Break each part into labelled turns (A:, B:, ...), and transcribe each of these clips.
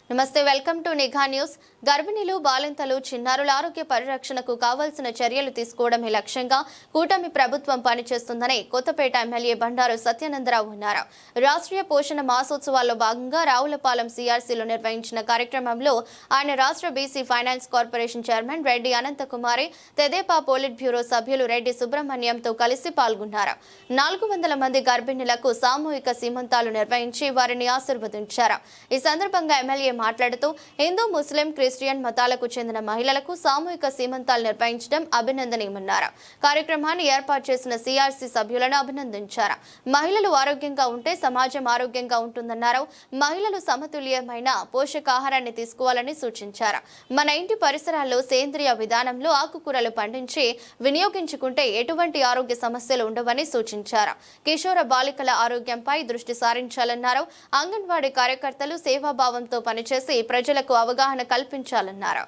A: నమస్తే, welcome to నిఘా news. గర్భిణీలు, బాలింతలు, చిన్నారుల ఆరోగ్య పరిరక్షణకు కావాల్సిన చర్యలు తీసుకోవడమే లక్ష్యంగా కూటమి ప్రభుత్వం పనిచేస్తుందని కొత్తపేట ఎమ్మెల్యే బండారు సత్యానందరావు అన్నారు. రాష్ట్రీయ పోషణ మాసోత్సవాల్లో భాగంగా రావులపాలెం సిఆర్సీలో నిర్వహించిన కార్యక్రమంలో ఆయన రాష్ట్ర BC finance corporation chairman Reddy Anantha Kumari, తెదేపా పోలిట్ బ్యూరో సభ్యులు రెడ్డి సుబ్రహ్మణ్యంతో కలిసి పాల్గొన్నారు. 400 మంది గర్భిణీలకు సామూహిక సీమంతాలు నిర్వహించి వారిని ఆశీర్వదించారు. ఈ సందర్భంగా ఎమ్మెల్యే మాట్లాడుతూ హిందూ, ముస్లిం, క్రిస్టియన్ మతాలకు చెందిన మహిళలకు సామూహిక సీమంతాలు నిర్వహించడం అభినందనీయమన్నారు. కార్యక్రమాన్ని ఏర్పాటు చేసిన సిఆర్సీ సభ్యులను అభినందించారు. మహిళలు ఆరోగ్యంగా ఉంటే సమాజం ఆరోగ్యంగా ఉంటుందన్నారు. మహిళలు సమతుల్యమైన పోషకాహారాన్ని తీసుకోవాలని సూచించారు. మన ఇంటి పరిసరాల్లో సేంద్రియ విధానంలో ఆకుకూరలు పండించి వినియోగించుకుంటే ఎటువంటి ఆరోగ్య సమస్యలు ఉండవని సూచించారు. కిషోర బాలికల ఆరోగ్యంపై దృష్టి సారించాలన్నారు. అంగన్వాడీ కార్యకర్తలు సేవాభావంతో పనిచేసి ప్రజలకు అవగాహన కల్పించాలన్నారు.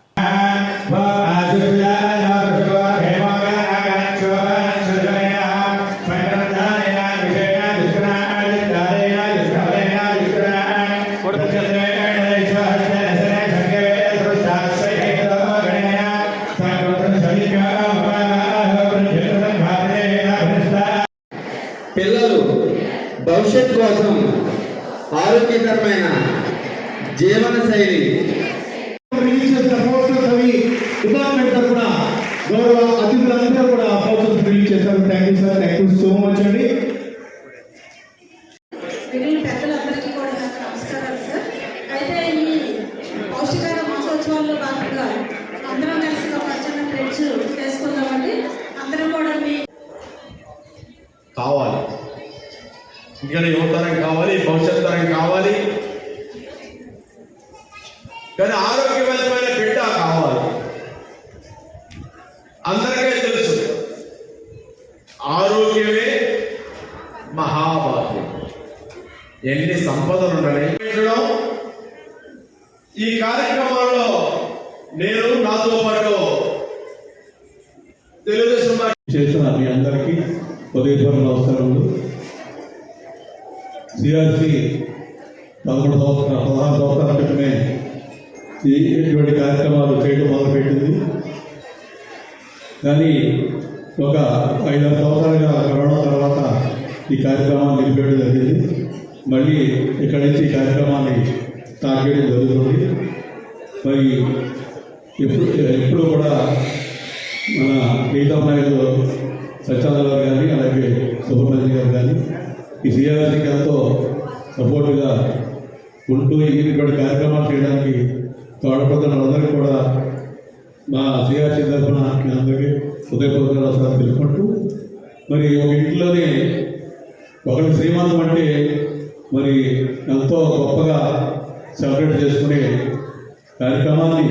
B: పిల్లలు భవిష్యత్ కోసం ఆరోగ్యకరమైన జీవన శైలి
C: డిపార్ట్మెంట్ తరఫున గౌరవ అతిథులందరూ కూడా ఫోటోస్ రిలీజ్ చేశారు. Thank you sir, thank you so much అండి.
D: పెద్దలందరికీ కూడా నమస్కారాలు సార్. అయితే ఈ పౌష్టికాహార మాసోత్సవాల్లో భాగంగా అందరం కలిసి ఒక చిన్న ఫ్రెండ్స్ చేసుకుందామండి. అందరం కూడా
C: కావాలి, ఇంకా యువతరం కావాలి, భవిష్యత్ తరం కావాలి, కానీ ఆరోగ్యవంతమైన బిడ్డ కావాలి. అందరికీ తెలుసు ఆరోగ్యమే మహాభాగ్యం. ఎన్ని సంపదలు ఉన్నాయి. ఈ కార్యక్రమాల్లో నేను నాతో పాటు తెలుగుదేశం చేసిన మీ అందరికీ ఉదయపూర్వ నమస్కారములు. సిఆర్సీ 16 సంవత్సరాల క్రితమే ఇటువంటి కార్యక్రమాలు చేయడం మొదలుపెట్టింది. కానీ ఒక 5-6 సంవత్సరాలుగా కరోనా తర్వాత ఈ కార్యక్రమాన్ని నిలిపేయడం జరిగింది. మళ్ళీ ఇక్కడి నుంచి ఈ కార్యక్రమాన్ని స్టార్ట్ చేయడం జరుగుతుంది. మరి ఎప్పుడు కూడా మన ప్రీతం నాయకులు సత్యానందరావు గారు కానీ, అలాగే సుబ్రహ్మణ్యం గారు కానీ ఈ సిఆర్సీకి ఎంతో సపోర్టుగా ఉంటూ ఇటువంటి కార్యక్రమాలు చేయడానికి తోడ్పడుతున్న అందరికీ కూడా మా సిఆర్సీ తరఫున మీ అందరికీ హృదయపూర్వక నమస్కారం తెలుసుకుంటూ, మరి ఒక ఇంట్లోనే ఒకరి శ్రీమంతం అంటే మరి ఎంతో గొప్పగా సెలబ్రేట్ చేసుకునే కార్యక్రమాన్ని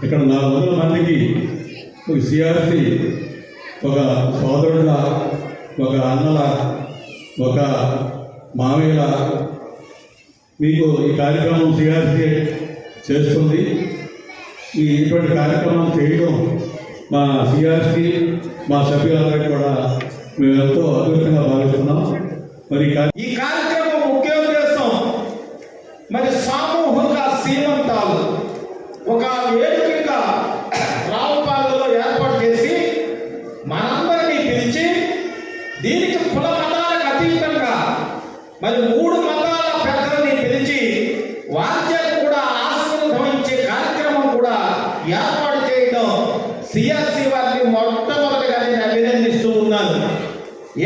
C: ఇక్కడ 400 మందికి ఒక సిఆర్సీ ఒక సోదరుల, ఒక అన్నల, ఒక మామయ్యల మీకు ఈ కార్యక్రమం సిఆర్సీ చేస్తుంది. ఇటువంటి కార్యక్రమం చేయడం మా సిఆర్సీ, మా సభ్యులందరికీ కూడా మేము ఎంతో అదృష్టంగా భావిస్తున్నాం. మరి
E: ఈ కార్యక్రమం ముఖ్య ఉద్దేశం మరి సామూహిక సీమంతాలు ఒక వేదికగా రావుపాలెంలో ఏర్పాటు చేసి మనందరినీ పిలిచి దీనికి కుల మతాలకు అతీతంగా మరి 3 మతాల పెద్దలని పిలిచి వాద్యాలు కూడా ఆశీర్వదించే కార్యక్రమం కూడా ఏర్పాటు చేయడం సిఆర్సీ వారిని మొట్టమొదటిగా నేను అభినందిస్తూ ఉన్నాను.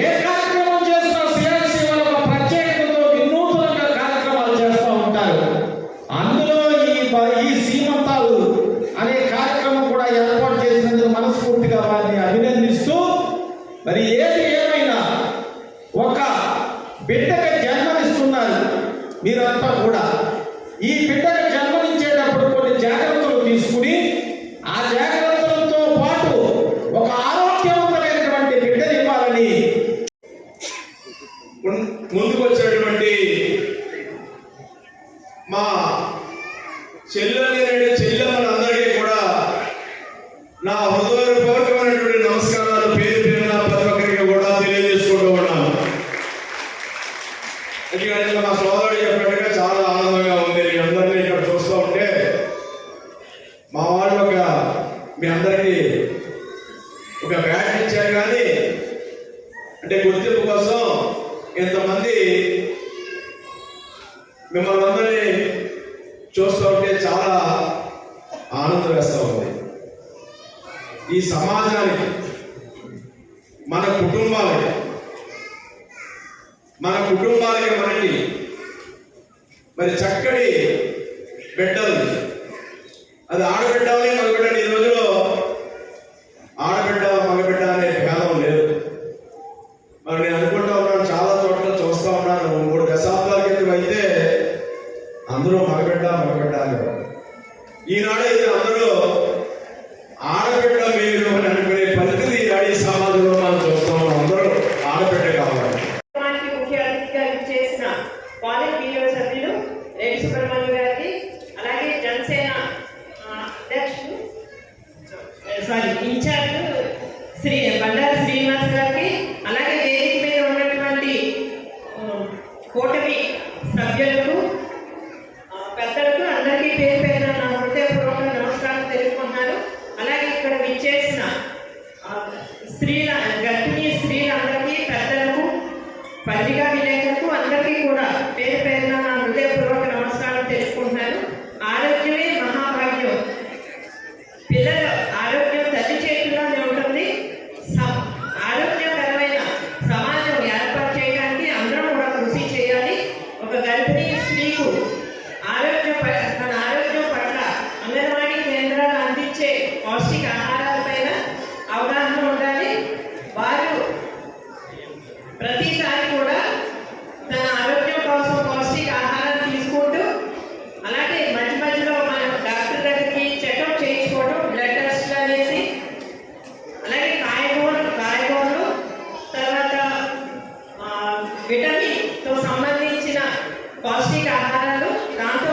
E: ఏ కార్యక్రమం చేస్తున్నా సిఆర్సీ వారు ఒక ప్రత్యేకతతో వినూత్నంగా కార్యక్రమాలు చేస్తూ ఉంటారు. అందులో ఈ సీమంతాలు అనే కార్యక్రమం కూడా ఏర్పాటు చేసినందుకు మనస్ఫూర్తిగా వారిని అభినందిస్తూ, మరి ఏది ఏమైనా ఒక బిడ్డకి జన్మనిస్తున్నారు మీరంతా కూడా. ఈ బిడ్డకి జన్మనిచ్చేటప్పుడు కొన్ని జాగ్రత్తలు తీసుకుని ఆ జాగ్రత్తలతో పాటు ఒక ఆరోగ్యవంతమైనటువంటి బిడ్డని ఇవ్వాలని ముందుకు వచ్చేటువంటి మా చెల్లెమ్మలందరికీ కూడా నా హృదయపూర్వకమైనటువంటి నమస్కారాలు పేరు పేరున ప్రతి ఒక్కరికి కూడా తెలియజేసుకుంటూ ఉన్నాను. ఎందుకంటే మా సోదరుడు చెప్పినట్టుగా చాలా ఆనందంగా ఉంది. అందరినీ ఇక్కడ చూస్తూ చూస్తూ ఉంటే చాలా ఆనందం వేస్తూ ఉంది. ఈ సమాజానికి, మన కుటుంబాలకి మనకి మరి చక్కటి బిడ్డలు, అది ఆడబిడ్డని మగబిడ్డని, ఈ రోజులో ఆడబిడ్డ మగబిడ్డ అనే భేదం లేదు. మరి నేను అనుకుంటా ఉన్నాను, చాలా చోట్ల చూస్తూ ఉన్నాను, 3 దశాబ్దాల క్రితం అయితే అందరూ మగబిడ్డ అనేవారు. ఈనాడైతే అందరూ ఆడబిడ్డ మీరు అని అనుకునే పరిస్థితి ఈనాడు ఈ సమాజంలో మనం చూస్తూ ఉన్నాం. అందరూ ఆడబిడ్డ కావాలి.
F: ముఖ్య అతిథిగా చేసిన పాలిట్ బ్యూరో సభ్యులు రెడ్డి సుబ్రహ్మణ్యం గారికి, అలాగే జనసేన అధ్యక్షుడు ఇన్ఛార్జ్ బండారు శ్రీనివాస్ గారికి, అలాగే వేదిక మీద ఉన్నటువంటి కూటమి సభ్యులకు, పెద్దలకు అందరికీ పేరు పేరున నా హృదయపూర్వక నమస్కారం తెలుపుకుంటున్నాను. అలాగే ఇక్కడ విచ్చేసిన గర్భిణీ స్త్రీలందరికీ, పెద్దలకు, పత్రికా విలేకరులకు అందరికీ కూడా పేరు పేరున నా హృదయపూర్వక నమస్కారం తెలుపుకుంటున్నాను. ఆరోగ్యమే మహాభాగ్యం. పిల్లల ఆరోగ్యం తల్లి చేతుల్లోనే ఉంటుంది. ఆరోగ్యకరమైన సమాజం ఏర్పాటు చేయడానికి అందరం కూడా కృషి చేయాలి. ఒక గర్భిణీ స్త్రీకు తన ఆరోగ్యం పట్ల అంగన్వాడీ కేంద్రాలు అందించే పౌష్టిక ఆహారాలపైన అవగాహన ఉండాలి. వారు ప్రతిసారి కూడా తన ఆరోగ్యం కోసం పౌష్టిక ఆహారం తీసుకుంటూ, అలాగే మధ్య మధ్యలో మనం డాక్టర్ దగ్గరికి చెకప్ చేయించుకోవడం, బ్లడ్ టెస్ట్లు అనేసి, అలాగే కాయగూరలు, తర్వాత విటమిన్తో సంబంధించిన పౌష్టిక ఆహారాలు, దాంతో